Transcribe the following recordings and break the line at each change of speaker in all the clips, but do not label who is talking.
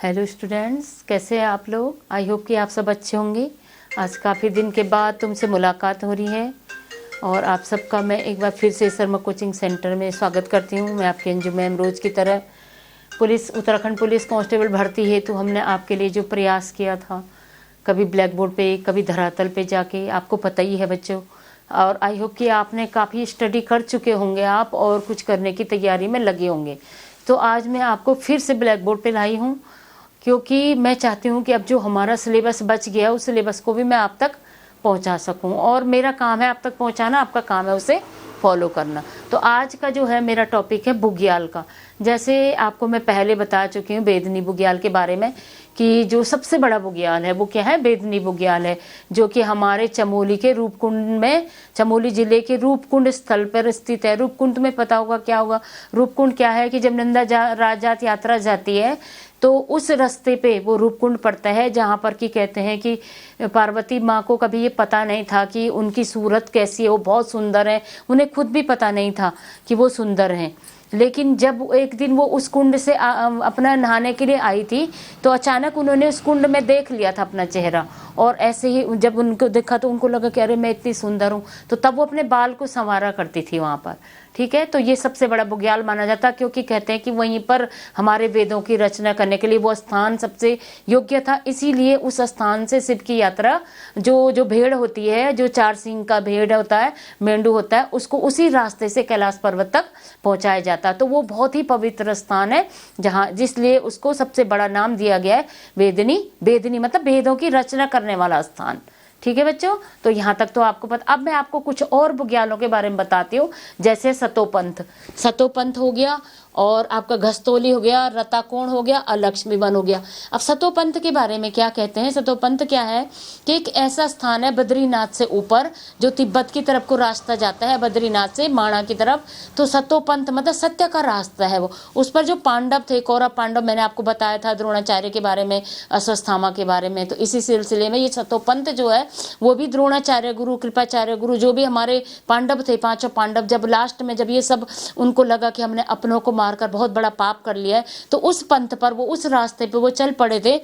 Hello students, कैसे हैं आप लोग। आई होप कि आप सब अच्छे होंगे। आज काफ़ी दिन के बाद तुमसे मुलाकात हो रही है और आप सबका मैं एक बार फिर से शर्मा कोचिंग सेंटर में स्वागत करती हूँ। मैं आपकी अंजू मैम रोज़ की तरह पुलिस उत्तराखंड पुलिस कांस्टेबल भर्ती है तो हमने आपके लिए जो प्रयास किया था, कभी ब्लैक बोर्ड पे कभी धरातल पे जाके, आपको पता ही है बच्चों। और आई होप कि आपने काफ़ी स्टडी कर चुके होंगे आप और कुछ करने की तैयारी में लगे होंगे। तो आज मैं आपको फिर से ब्लैक बोर्ड पे लाई हूँ क्योंकि मैं चाहती हूँ कि अब जो हमारा सिलेबस बच गया उस सिलेबस को भी मैं आप तक पहुँचा सकूँ, और मेरा काम है आप तक पहुँचाना, आपका काम है उसे फॉलो करना। तो आज का जो है मेरा टॉपिक है बुग्याल का। जैसे आपको मैं पहले बता चुकी हूँ बेदनी बुग्याल के बारे में कि जो सबसे बड़ा बुग्याल है वो क्या है, बेदनी बुग्याल है, जो कि हमारे चमोली के रूपकुंड में, चमोली जिले के रूपकुंड स्थल पर स्थित है। रूपकुंड में पता होगा क्या होगा। रूपकुंड क्या है कि जब नंदा राजात यात्रा जाती है तो उस रास्ते पे वो रूपकुंड पड़ता है, जहाँ पर कि कहते हैं कि पार्वती माँ को कभी ये पता नहीं था कि उनकी सूरत कैसी है, वो बहुत सुंदर है, उन्हें खुद भी पता नहीं था कि वो सुंदर हैं। लेकिन जब एक दिन वो उस कुंड से अपना नहाने के लिए आई थी तो अचानक उन्होंने उस कुंड में देख लिया था अपना चेहरा, और ऐसे ही जब उनको देखा तो उनको लगा कि अरे मैं इतनी सुंदर हूँ, तो तब वो अपने बाल को संवारा करती थी वहाँ पर। ठीक है, तो ये सबसे बड़ा बुग्याल माना जाता है क्योंकि कहते हैं कि वहीं पर हमारे वेदों की रचना करने के लिए वो स्थान सबसे योग्य था। इसीलिए उस स्थान से शिव की यात्रा, जो भेड़ होती है, जो 4 सींग का भेड़ होता है, मेंढू होता है, उसको उसी रास्ते से कैलाश पर्वत तक पहुंचाया जाता है। तो वो बहुत ही पवित्र स्थान है जहाँ, जिसलिए उसको सबसे बड़ा नाम दिया गया है वेदनी। वेदनी मतलब वेदों की रचना करने वाला स्थान। ठीक है बच्चों, तो यहाँ तक तो आपको पता। अब मैं आपको कुछ और बुग्यालों के बारे में बताती हूँ, जैसे सतोपंथ। सतोपंथ हो गया, और आपका घस्तोली हो गया, रताकोण हो गया, और लक्ष्मीवन हो गया। अब सतोपंथ के बारे में क्या कहते हैं। सतोपंथ क्या है कि एक ऐसा स्थान है बद्रीनाथ से ऊपर, जो तिब्बत की तरफ को रास्ता जाता है, बद्रीनाथ से माणा की तरफ। तो सतोपंथ मतलब सत्य का रास्ता है वो। उस पर जो पांडव थे, कौरव पांडव, मैंने आपको बताया था द्रोणाचार्य के बारे में, अश्वत्थामा के बारे में। तो इसी सिलसिले में ये सतोपंथ जो है वो भी द्रोणाचार्य गुरु, कृपाचार्य गुरु, जो भी हमारे पांडव थे, 5 पांडव, जब लास्ट में जब ये सब उनको लगा कि हमने अपनों को मारकर बहुत बड़ा पाप कर लिया है, तो उस पंथ पर वो, उस रास्ते पे वो चल पड़े थे,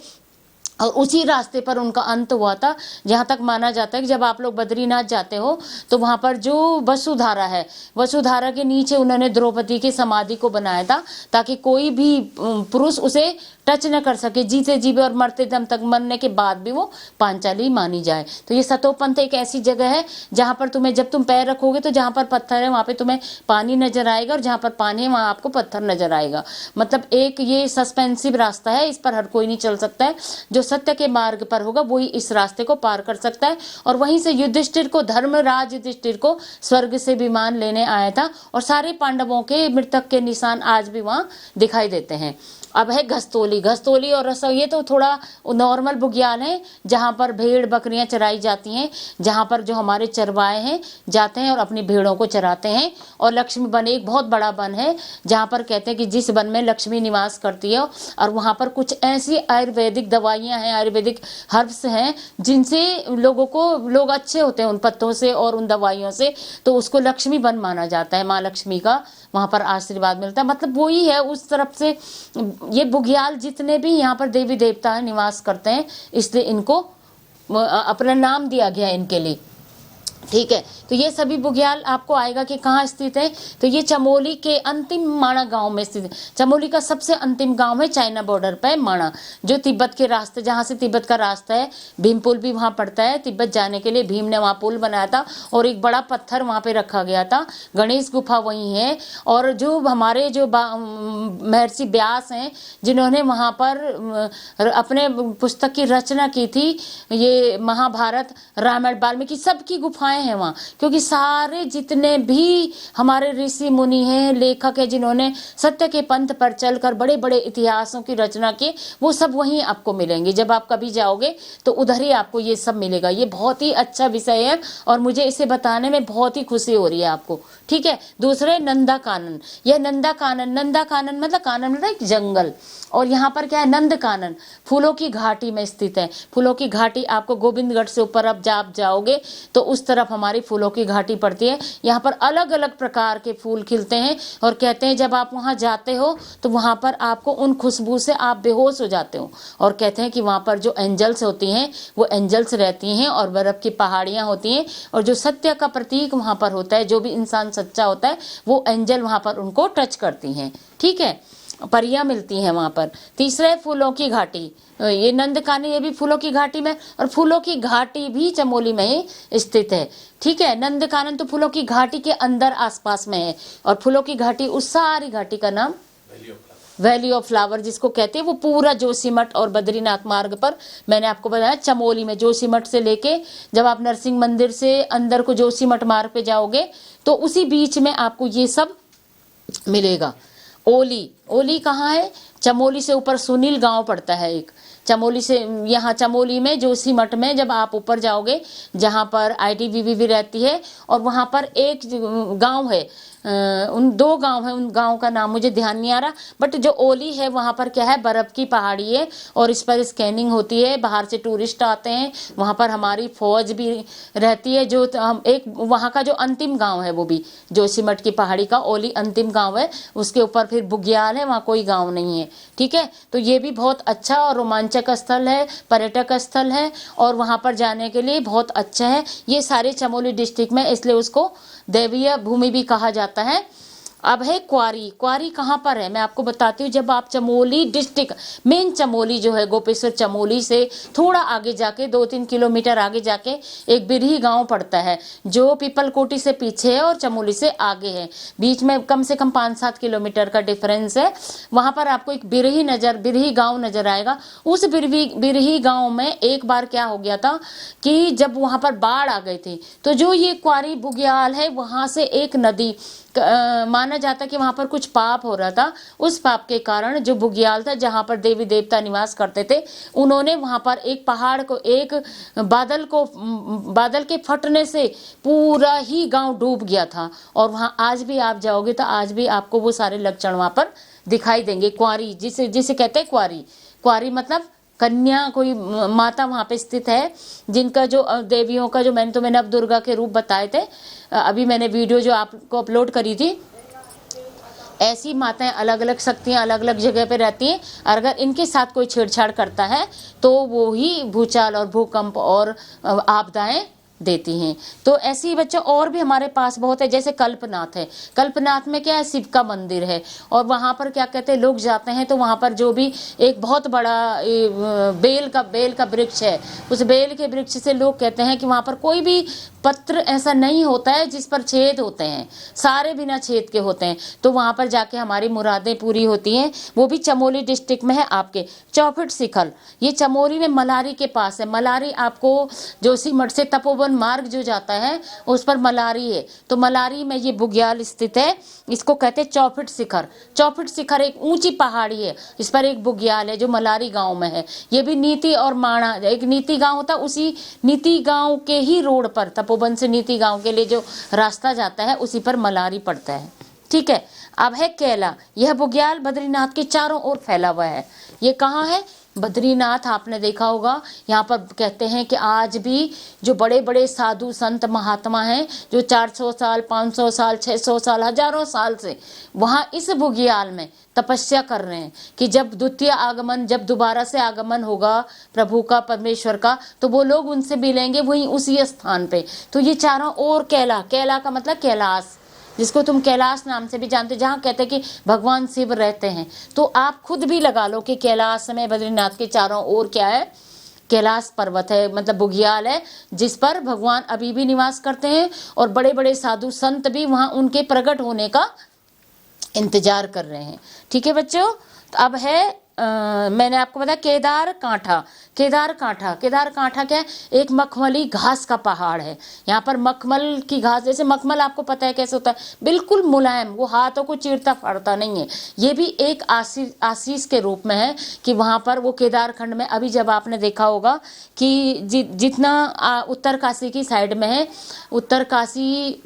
और उसी रास्ते पर उनका अंत हुआ था। जहाँ तक माना जाता है कि जब आप लोग बद्रीनाथ जाते हो तो वहाँ पर जो वसुधारा है, वसुधारा के नीचे उन्होंने द्रौपदी की समाधि को बनाया था, ताकि कोई भी पुरुष उसे टच न कर सके, जीते जी और मरते दम तक, मरने के बाद भी वो पांचाली मानी जाए। तो ये सतोपंथ एक ऐसी जगह है जहाँ पर तुम्हें, जब तुम पैर रखोगे तो जहाँ पर पत्थर है वहाँ पे तुम्हें पानी नजर आएगा, और जहाँ पर पानी है वहाँ आपको पत्थर नजर आएगा। मतलब एक ये सस्पेंसिव रास्ता है, इस पर हर कोई नहीं चल सकता है। जो सत्य के मार्ग पर होगा वही इस रास्ते को पार कर सकता है। और वहीं से युधिष्ठिर को, धर्मराज युधिष्ठिर को स्वर्ग से विमान लेने आया था, और सारे पांडवों के मृतक के निशान आज भी वहां दिखाई देते हैं। अब है घस्तोली। घस्तोली और रसो, ये तो थोड़ा नॉर्मल बुग्याल है जहाँ पर भेड़ बकरियां चराई जाती हैं, जहाँ पर जो हमारे चरवाए हैं जाते हैं और अपनी भेड़ों को चराते हैं। और लक्ष्मी वन एक बहुत बड़ा वन है जहाँ पर कहते हैं कि जिस वन में लक्ष्मी निवास करती है, और वहाँ पर कुछ ऐसी आयुर्वेदिक दवाइयाँ हैं, आयुर्वेदिक हर्ब्स हैं, जिनसे लोग अच्छे होते हैं उन पत्तों से और उन दवाइयों से। तो उसको लक्ष्मी वन माना जाता है, माँ लक्ष्मी का वहाँ पर आशीर्वाद मिलता है। मतलब वही है, उस तरफ से ये बुग्याल जितने भी यहाँ पर देवी देवता निवास करते हैं, इसलिए इनको अपना नाम दिया गया इनके लिए। ठीक है, तो ये सभी बुग्याल आपको आएगा कि कहाँ स्थित है। तो ये चमोली के अंतिम माणा गांव में स्थित है। चमोली का सबसे अंतिम गांव है चाइना बॉर्डर पे माणा, जो तिब्बत के रास्ते, जहाँ से तिब्बत का रास्ता है, भीम पुल भी वहाँ पड़ता है। तिब्बत जाने के लिए भीम ने वहाँ पुल बनाया था, और एक बड़ा पत्थर वहाँ पे रखा गया था। गणेश गुफा वहीं है। और जो हमारे जो महर्षि व्यास हैं, जिन्होंने वहाँ पर अपने पुस्तक की रचना की थी, ये महाभारत, रामायण, वाल्मीकि, सबकी गुफाएं हैं वहाँ। क्योंकि सारे जितने भी हमारे ऋषि मुनि हैं, लेखक हैं, जिन्होंने सत्य के पंथ पर चलकर बड़े बड़े इतिहासों की रचना की, वो सब वहीं आपको मिलेंगे। जब आप कभी जाओगे तो उधर ही आपको ये सब मिलेगा। ये बहुत ही अच्छा विषय है और मुझे इसे बताने में बहुत ही खुशी हो रही है आपको। ठीक है, दूसरे नंदा कानन। यह नंदा कानन, नंदा कानन मतलब, कानन मतलब एक जंगल, और यहाँ पर क्या है, नंद कानन फूलों की घाटी में स्थित है। फूलों की घाटी आपको गोविंदगढ़ से ऊपर अब आप जाओगे तो उस तरफ तरफ हमारी फूलों की घाटी पड़ती है। यहाँ पर अलग अलग प्रकार के फूल खिलते हैं और कहते हैं जब आप वहाँ जाते हो तो वहाँ पर आपको उन खुशबू से आप बेहोश हो जाते हो। और कहते हैं कि वहाँ पर जो एंजल्स होती हैं वो एंजल्स रहती हैं और बर्फ़ की पहाड़ियाँ होती हैं, और जो सत्य का प्रतीक वहाँ पर होता है, जो भी इंसान सच्चा होता है वो एंजल वहाँ पर उनको टच करती हैं। ठीक है, परियां मिलती हैं वहाँ पर। तीसरा है फूलों की घाटी। ये नंदकानी, ये भी फूलों की घाटी में, और फूलों की घाटी भी चमोली में ही स्थित है। ठीक है, नंदकानन तो फूलों की घाटी के अंदर आसपास में है, और फूलों की घाटी, उस सारी घाटी का नाम वैली ऑफ फ्लावर जिसको कहते हैं, वो पूरा जोशीमठ और बद्रीनाथ मार्ग पर, मैंने आपको बताया चमोली में, जोशीमठ से लेके जब आप नरसिंह मंदिर से अंदर को जोशीमठ मार्ग पे जाओगे तो उसी बीच में आपको ये सब मिलेगा। ओली, ओली कहाँ है? चमोली से ऊपर सुनील गांव पड़ता है एक। चमोली से, यहाँ चमोली में जोशीमठ में जब आप ऊपर जाओगे जहाँ पर ITBP भी रहती है, और वहाँ पर एक गांव है, उन 2 गांव है, उन गांव का नाम मुझे ध्यान नहीं आ रहा, बट जो ओली है वहाँ पर क्या है, बर्फ़ की पहाड़ी है और इस पर स्कैनिंग होती है, बाहर से टूरिस्ट आते हैं, वहाँ पर हमारी फौज भी रहती है। जो हम एक वहाँ का जो अंतिम गांव है वो भी जोशीमठ की पहाड़ी का ओली अंतिम गांव है, उसके ऊपर फिर बुग्याल है, वहाँ कोई गांव नहीं है। ठीक है, तो ये भी बहुत अच्छा और रोमांचक स्थल है, पर्यटक स्थल है, और वहाँ पर जाने के लिए बहुत अच्छा है। ये सारे चमोली डिस्ट्रिक्ट में, इसलिए उसको दैवीय भूमि भी कहा जाता है। अब है क्वारी। क्वारी कहाँ पर है मैं आपको बताती हूँ। जब आप चमोली डिस्ट्रिक्ट, मेन चमोली जो है, गोपेश्वर चमोली से थोड़ा आगे जाके 2-3 किलोमीटर आगे जाके एक बिरही गांव पड़ता है जो पीपलकोटी से पीछे है और चमोली से आगे है, बीच में कम से कम 5-7 किलोमीटर का डिफरेंस है। वहां पर आपको एक बिरही गांव नजर आएगा। उस बिरही गांव में एक बार क्या हो गया था कि जब वहां पर बाढ़ आ गई थी, तो जो ये क्वारी बुग्याल है वहां से एक नदी, माना जाता कि वहां पर कुछ पाप हो रहा था, उस पाप के कारण जो बुग्याल था जहां पर देवी देवता निवास करते थे, उन्होंने वहां पर एक पहाड़ को, एक बादल के फटने से पूरा ही गांव डूब गया था। और वहां आज भी आप जाओगे तो आज भी आपको वो सारे लक्षण वहां पर दिखाई देंगे। क्वारी जिसे कहते हैं क्वारी, क्वारी मतलब कन्या, कोई माता वहाँ पे स्थित है जिनका जो देवियों का जो मैंने अब दुर्गा के रूप बताए थे, अभी मैंने वीडियो जो आपको अपलोड करी थी, ऐसी माताएं अलग अलग शक्तियां अलग अलग जगह पे रहती हैं। अगर इनके साथ कोई छेड़छाड़ करता है तो वो ही भूचाल और भूकंप और आपदाएं देती हैं। तो ऐसी बच्चों और भी हमारे पास बहुत है, जैसे कल्पनाथ है। कल्पनाथ में क्या है, शिव का मंदिर है, और वहाँ पर क्या कहते हैं, लोग जाते हैं तो वहाँ पर जो भी एक बहुत बड़ा बेल का वृक्ष है, उस बेल के वृक्ष से लोग कहते हैं कि वहाँ पर कोई भी पत्र ऐसा नहीं होता है जिस पर छेद होते हैं, सारे बिना छेद के होते हैं। तो वहाँ पर जाके हमारी मुरादें पूरी होती हैं। वो भी चमोली डिस्ट्रिक्ट में है आपके। चौफिट शिखर, ये चमोली में मलारी के पास है। मलारी आपको जोशीमठ से तपोवन मार्ग जो जाता है उस पर मलारी है, तो मलारी में ये बुग्याल स्थित है। इसको कहते हैं चौफिट शिखर। चौफिट शिखर एक ऊंची पहाड़ी है, इस पर एक बुग्याल है जो मलारी गांव में है। ये भी नीति और माणा, एक नीति गांव होता, उसी नीति गांव के ही रोड पर, तपोवन से नीति गांव के लिए जो रास्ता जाता है उसी पर मलारी पड़ता है। ठीक है, अब है कैला। यह बुग्याल बद्रीनाथ के चारों ओर फैला हुआ है। ये कहाँ है? बद्रीनाथ। आपने देखा होगा, यहाँ पर कहते हैं कि आज भी जो बड़े बड़े साधु संत महात्मा हैं, जो 400 साल 500 साल 600 साल हजारों साल से वहाँ इस बुग्याल में तपस्या कर रहे हैं कि जब द्वितीय आगमन, जब दोबारा से आगमन होगा प्रभु का, परमेश्वर का, तो वो लोग उनसे मिलेंगे वहीं उसी स्थान पे। तो ये चारों ओर कैला, कैला का मतलब कैलाश, जिसको तुम कैलाश नाम से भी जानते, जहाँ कहते हैं कि भगवान शिव रहते हैं। तो आप खुद भी लगा लो कि कैलाश में बद्रीनाथ के चारों ओर क्या है, कैलाश पर्वत है, मतलब बुग्याल है, जिस पर भगवान अभी भी निवास करते हैं और बड़े बड़े साधु संत भी वहाँ उनके प्रकट होने का इंतजार कर रहे हैं। ठीक है बच्चों, तो अब है मैंने आपको बताया केदार कांठा। केदार कांठा क्या है? एक मखमली घास का पहाड़ है। यहाँ पर मखमल की घास, जैसे मखमल आपको पता है कैसे होता है, बिल्कुल मुलायम, वो हाथों को चीरता फाड़ता नहीं है। ये भी एक आशीष के रूप में है कि वहाँ पर वो केदार खंड में, अभी जब आपने देखा होगा कि जितना उत्तरकाशी की साइड में है, उत्तरकाशी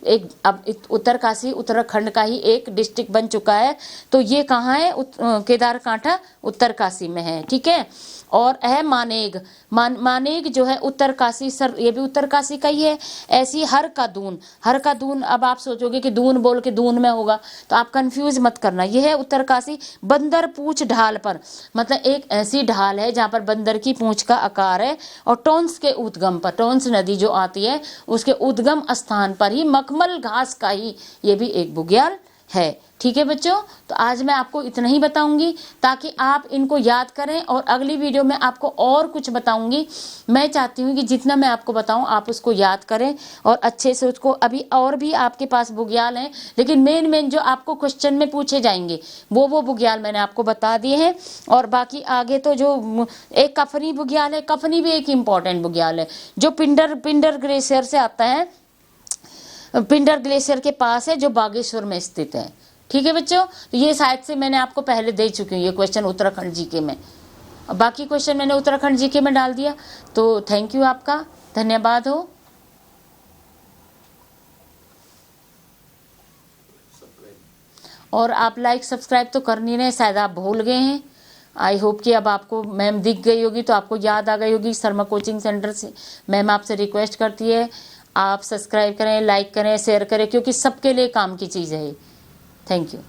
उत्तराखंड का ही एक डिस्ट्रिक्ट बन चुका है। तो ये कहाँ है? केदार कांठा उत्तरकाशी में है, ठीक है। और है मानेग, मानेग जो है उत्तरकाशी, सर ये भी उत्तरकाशी का ही है। ऐसी हर का दून, अब आप सोचोगे कि दून बोल के दून में होगा, तो आप कंफ्यूज मत करना, ये है उत्तरकाशी। बंदर पूंछ ढाल पर, मतलब एक ऐसी ढाल है जहाँ पर बंदर की पूंछ का आकार है, और टोंस के उद्गम पर, टोंस नदी जो आती है उसके उद्गम स्थान पर ही मखमल घास का ही ये भी एक बुग्याल है, ठीक है बच्चों। तो आज मैं आपको इतना ही बताऊंगी ताकि आप इनको याद करें, और अगली वीडियो में आपको और कुछ बताऊंगी। मैं चाहती हूँ कि जितना मैं आपको बताऊं आप उसको याद करें और अच्छे से उसको, अभी और भी आपके पास बुग्याल हैं, लेकिन मेन जो आपको क्वेश्चन में पूछे जाएंगे वो बुग्याल मैंने आपको बता दिए हैं। और बाकी आगे तो जो एक कफनी बुग्याल है, कफनी भी एक इम्पॉर्टेंट बुग्याल है जो पिंडर ग्लेशियर से आता है, पिंडर ग्लेशियर के पास है, जो बागेश्वर में स्थित है, ठीक है बच्चों। तो ये शायद से मैंने आपको पहले दे चुकी हूँ ये क्वेश्चन उत्तराखंड जीके में, बाकी क्वेश्चन मैंने उत्तराखंड जीके में डाल दिया। तो थैंक यू, आपका धन्यवाद हो। और आप लाइक सब्सक्राइब तो कर नहीं रहे, शायद आप भूल गए हैं। आई होप कि अब आपको मैम दिख गई होगी, तो आपको याद आ गई होगी। शर्मा कोचिंग सेंटर से मैम आपसे रिक्वेस्ट करती है आप सब्सक्राइब करें, लाइक करें, शेयर करें, क्योंकि सबके लिए काम की चीज़ है। Thank you.